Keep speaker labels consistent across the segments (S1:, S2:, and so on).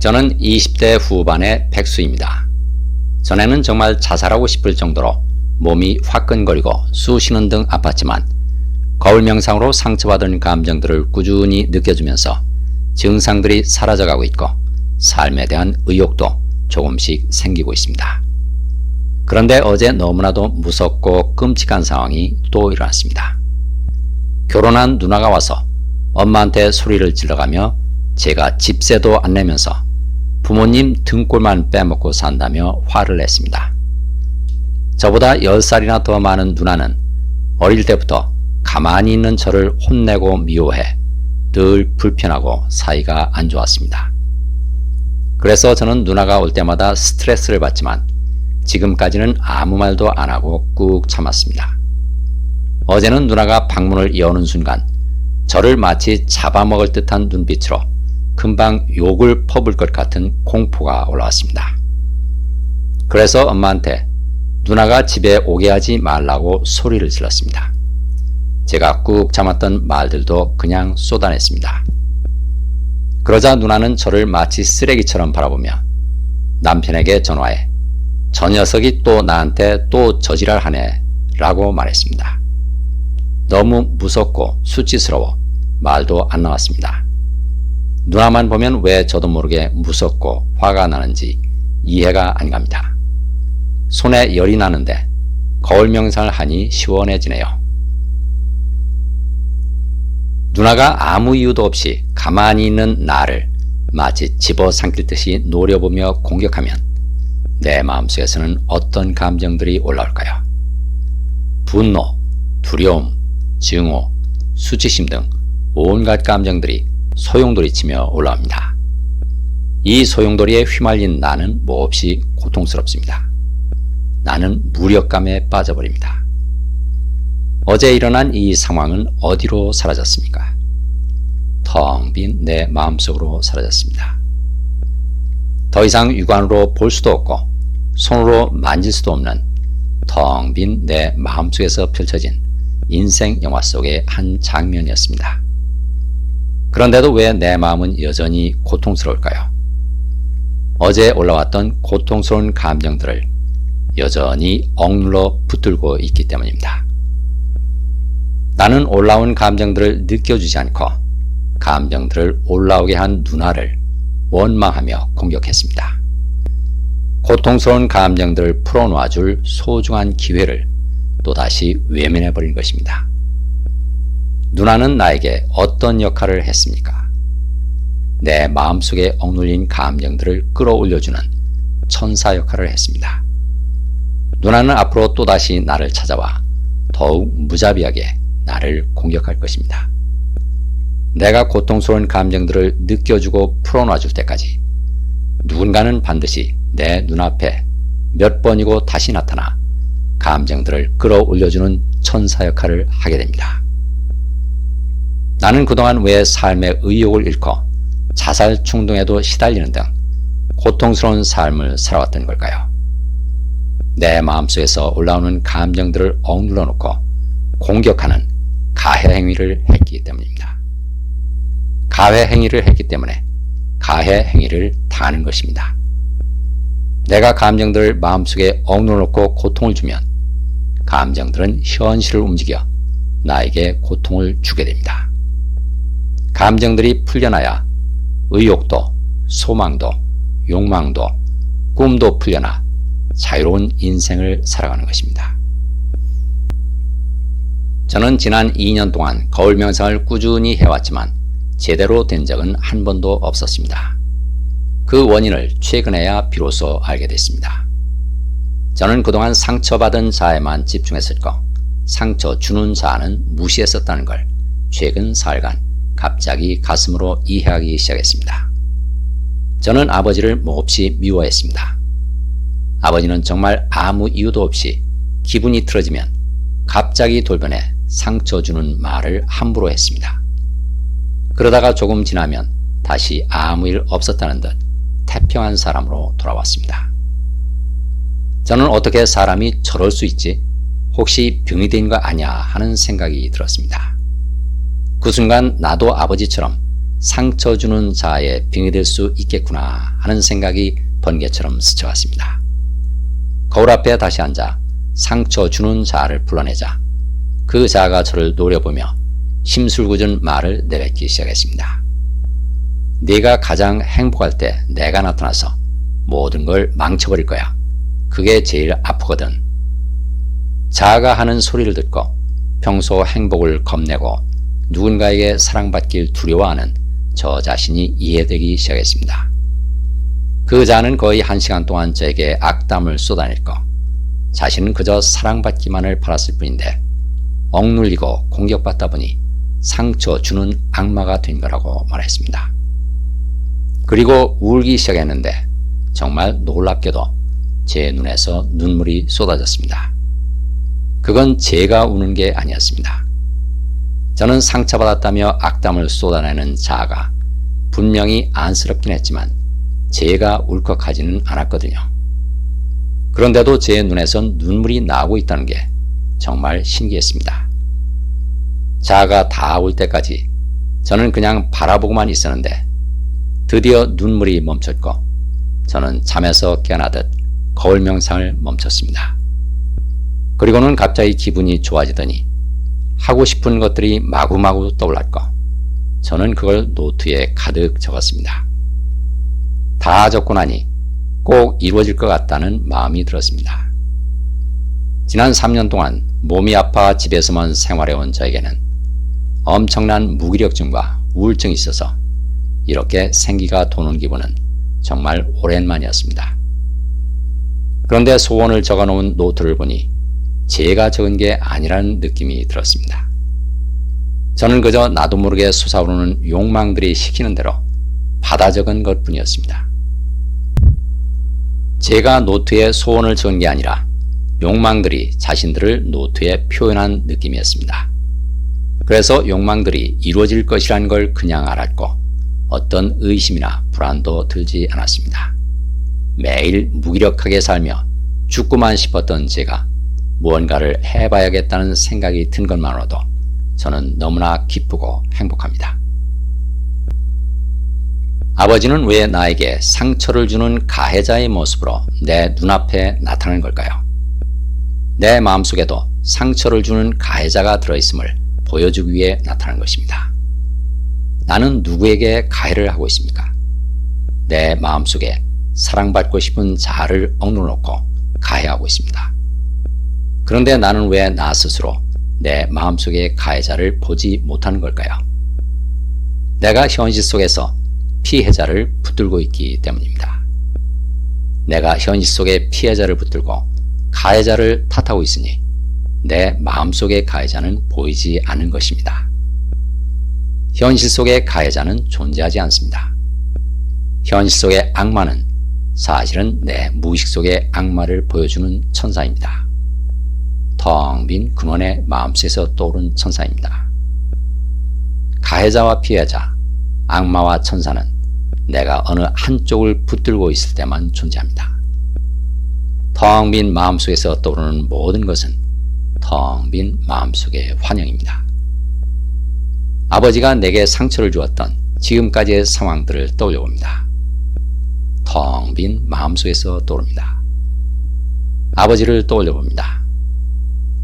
S1: 저는 20대 후반의 백수입니다. 전에는 정말 자살하고 싶을 정도로 몸이 화끈거리고 쑤시는 등 아팠지만 거울 명상으로 상처받은 감정들을 꾸준히 느껴주면서 증상들이 사라져가고 있고 삶에 대한 의욕도 조금씩 생기고 있습니다. 그런데 어제 너무나도 무섭고 끔찍한 상황이 또 일어났습니다. 결혼한 누나가 와서 엄마한테 소리를 질러가며 제가 집세도 안 내면서 부모님 등골만 빼먹고 산다며 화를 냈습니다. 저보다 10살이나 더 많은 누나는 어릴 때부터 가만히 있는 저를 혼내고 미워해 늘 불편하고 사이가 안 좋았습니다. 그래서 저는 누나가 올 때마다 스트레스를 받지만 지금까지는 아무 말도 안 하고 꾹 참았습니다. 어제는 누나가 방문을 여는 순간 저를 마치 잡아먹을 듯한 눈빛으로 금방 욕을 퍼볼 것 같은 공포가 올라왔습니다. 그래서 엄마한테 누나가 집에 오게 하지 말라고 소리를 질렀습니다. 제가 꾹 참았던 말들도 그냥 쏟아냈습니다. 그러자 누나는 저를 마치 쓰레기처럼 바라보며 남편에게 전화해 저 녀석이 또 나한테 또 저지랄하네 라고 말했습니다. 너무 무섭고 수치스러워 말도 안 나왔습니다. 누나만 보면 왜 저도 모르게 무섭고 화가 나는지 이해가 안 갑니다. 손에 열이 나는데 거울 명상을 하니 시원해지네요. 누나가 아무 이유도 없이 가만히 있는 나를 마치 집어삼킬 듯이 노려보며 공격하면 내 마음속에서는 어떤 감정들이 올라올까요? 분노, 두려움, 증오, 수치심 등 온갖 감정들이 소용돌이치며 올라옵니다. 이 소용돌이에 휘말린 나는 몹시 고통스럽습니다. 나는 무력감에 빠져버립니다. 어제 일어난 이 상황은 어디로 사라졌습니까? 텅 빈 내 마음속으로 사라졌습니다. 더 이상 육안으로 볼 수도 없고 손으로 만질 수도 없는 텅 빈 내 마음속에서 펼쳐진 인생 영화 속의 한 장면이었습니다. 그런데도 왜 내 마음은 여전히 고통스러울까요? 어제 올라왔던 고통스러운 감정들을 여전히 억눌러 붙들고 있기 때문입니다. 나는 올라온 감정들을 느껴주지 않고 감정들을 올라오게 한 누나를 원망하며 공격했습니다. 고통스러운 감정들을 풀어놓아줄 소중한 기회를 또다시 외면해버린 것입니다. 누나는 나에게 어떤 역할을 했습니까? 내 마음속에 억눌린 감정들을 끌어올려주는 천사 역할을 했습니다. 누나는 앞으로 또다시 나를 찾아와 더욱 무자비하게 나를 공격할 것입니다. 내가 고통스러운 감정들을 느껴주고 풀어놔줄 때까지 누군가는 반드시 내 눈앞에 몇 번이고 다시 나타나 감정들을 끌어올려주는 천사 역할을 하게 됩니다. 나는 그동안 왜 삶의 의욕을 잃고 자살 충동에도 시달리는 등 고통스러운 삶을 살아왔던 걸까요? 내 마음속에서 올라오는 감정들을 억눌러 놓고 공격하는 가해 행위를 했기 때문입니다. 가해 행위를 했기 때문에 가해 행위를 당하는 것입니다. 내가 감정들을 마음속에 억눌러 놓고 고통을 주면 감정들은 현실을 움직여 나에게 고통을 주게 됩니다. 감정들이 풀려나야 의욕도, 소망도, 욕망도, 꿈도 풀려나 자유로운 인생을 살아가는 것입니다. 저는 지난 2년 동안 거울 명상을 꾸준히 해왔지만 제대로 된 적은 한 번도 없었습니다. 그 원인을 최근에야 비로소 알게 됐습니다. 저는 그동안 상처받은 자에만 집중했었고 상처 주는 자는 무시했었다는 걸 최근 사흘간 갑자기 가슴으로 이해하기 시작했습니다. 저는 아버지를 몹시 미워했습니다. 아버지는 정말 아무 이유도 없이 기분이 틀어지면 갑자기 돌변해 상처 주는 말을 함부로 했습니다. 그러다가 조금 지나면 다시 아무 일 없었다는 듯 태평한 사람으로 돌아왔습니다. 저는 어떻게 사람이 저럴 수 있지? 혹시 병이 된 거 아냐 하는 생각이 들었습니다. 그 순간 나도 아버지처럼 상처 주는 자아에 빙이 될 수 있겠구나 하는 생각이 번개처럼 스쳐갔습니다. 거울 앞에 다시 앉아 상처 주는 자아를 불러내자 그 자아가 저를 노려보며 심술궂은 말을 내뱉기 시작했습니다. 네가 가장 행복할 때 내가 나타나서 모든 걸 망쳐버릴 거야. 그게 제일 아프거든. 자아가 하는 소리를 듣고 평소 행복을 겁내고 누군가에게 사랑받길 두려워하는 저 자신이 이해되기 시작했습니다. 그 자는 거의 1시간 동안 저에게 악담을 쏟아냈고 자신은 그저 사랑받기만을 바랐을 뿐인데 억눌리고 공격받다 보니 상처 주는 악마가 된 거라고 말했습니다. 그리고 울기 시작했는데 정말 놀랍게도 제 눈에서 눈물이 쏟아졌습니다. 그건 제가 우는 게 아니었습니다. 저는 상처받았다며 악담을 쏟아내는 자아가 분명히 안쓰럽긴 했지만 제가 울컥하지는 않았거든요. 그런데도 제 눈에선 눈물이 나오고 있다는 게 정말 신기했습니다. 자아가 다 올 때까지 저는 그냥 바라보고만 있었는데 드디어 눈물이 멈췄고 저는 잠에서 깨어나듯 거울 명상을 멈췄습니다. 그리고는 갑자기 기분이 좋아지더니 하고 싶은 것들이 마구마구 떠올랐고 저는 그걸 노트에 가득 적었습니다. 다 적고 나니 꼭 이루어질 것 같다는 마음이 들었습니다. 지난 3년 동안 몸이 아파 집에서만 생활해온 저에게는 엄청난 무기력증과 우울증이 있어서 이렇게 생기가 도는 기분은 정말 오랜만이었습니다. 그런데 소원을 적어놓은 노트를 보니 제가 적은 게 아니라는 느낌이 들었습니다. 저는 그저 나도 모르게 솟아오르는 욕망들이 시키는 대로 받아 적은 것뿐이었습니다. 제가 노트에 소원을 적은 게 아니라 욕망들이 자신들을 노트에 표현한 느낌이었습니다. 그래서 욕망들이 이루어질 것이라는 걸 그냥 알았고 어떤 의심이나 불안도 들지 않았습니다. 매일 무기력하게 살며 죽고만 싶었던 제가 무언가를 해봐야겠다는 생각이 든 것만으로도 저는 너무나 기쁘고 행복합니다. 아버지는 왜 나에게 상처를 주는 가해자의 모습으로 내 눈앞에 나타나는 걸까요? 내 마음속에도 상처를 주는 가해자가 들어있음을 보여주기 위해 나타난 것입니다. 나는 누구에게 가해를 하고 있습니까? 내 마음속에 사랑받고 싶은 자아를 억눌러놓고 가해하고 있습니다. 그런데 나는 왜 나 스스로 내 마음속의 가해자를 보지 못하는 걸까요? 내가 현실 속에서 피해자를 붙들고 있기 때문입니다. 내가 현실 속에 피해자를 붙들고 가해자를 탓하고 있으니 내 마음속의 가해자는 보이지 않는 것입니다. 현실 속의 가해자는 존재하지 않습니다. 현실 속의 악마는 사실은 내 무의식 속의 악마를 보여주는 천사입니다. 텅 빈 근원의 마음속에서 떠오른 천사입니다. 가해자와 피해자, 악마와 천사는 내가 어느 한쪽을 붙들고 있을 때만 존재합니다. 텅 빈 마음속에서 떠오르는 모든 것은 텅 빈 마음속의 환영입니다. 아버지가 내게 상처를 주었던 지금까지의 상황들을 떠올려봅니다. 텅 빈 마음속에서 떠오릅니다. 아버지를 떠올려봅니다.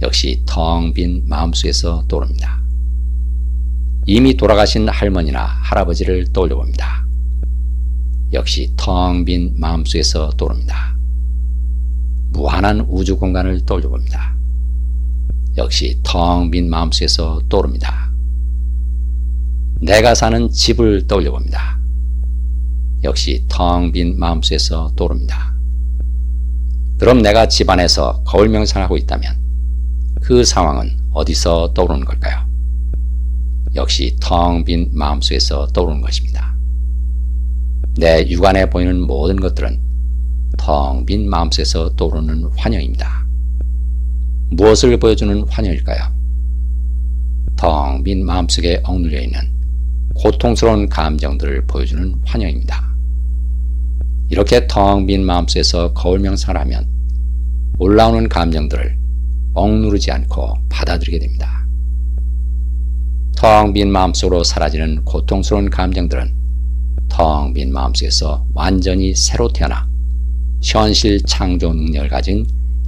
S1: 역시 텅 빈 마음속에서 떠오릅니다. 이미 돌아가신 할머니나 할아버지를 떠올려봅니다. 역시 텅 빈 마음속에서 떠오릅니다. 무한한 우주 공간을 떠올려봅니다. 역시 텅 빈 마음속에서 떠오릅니다. 내가 사는 집을 떠올려봅니다. 역시 텅 빈 마음속에서 떠오릅니다. 그럼 내가 집 안에서 거울 명상하고 있다면 그 상황은 어디서 떠오르는 걸까요? 역시 텅 빈 마음속에서 떠오르는 것입니다. 내 육안에 보이는 모든 것들은 텅 빈 마음속에서 떠오르는 환영입니다. 무엇을 보여주는 환영일까요? 텅 빈 마음속에 억눌려 있는 고통스러운 감정들을 보여주는 환영입니다. 이렇게 텅 빈 마음속에서 거울 명상을 하면 올라오는 감정들을 억누르지 않고 받아들이게 됩니다. 텅 빈 마음속으로 사라지는 고통스러운 감정들은 텅 빈 마음속에서 완전히 새로 태어나 현실 창조 능력을 가진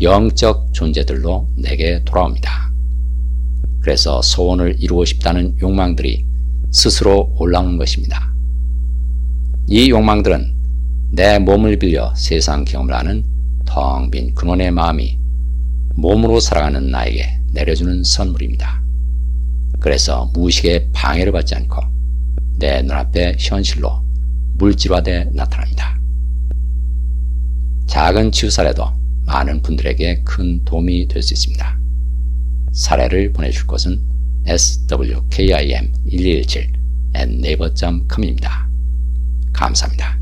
S1: 영적 존재들로 내게 돌아옵니다. 그래서 소원을 이루고 싶다는 욕망들이 스스로 올라오는 것입니다. 이 욕망들은 내 몸을 빌려 세상 경험을 하는 텅 빈 근원의 마음이 몸으로 살아가는 나에게 내려주는 선물입니다. 그래서 무의식의 방해를 받지 않고 내 눈앞에 현실로 물질화돼 나타납니다. 작은 치유 사례도 많은 분들에게 큰 도움이 될 수 있습니다. 사례를 보내줄 곳은 swkim1217@naver.com입니다. 감사합니다.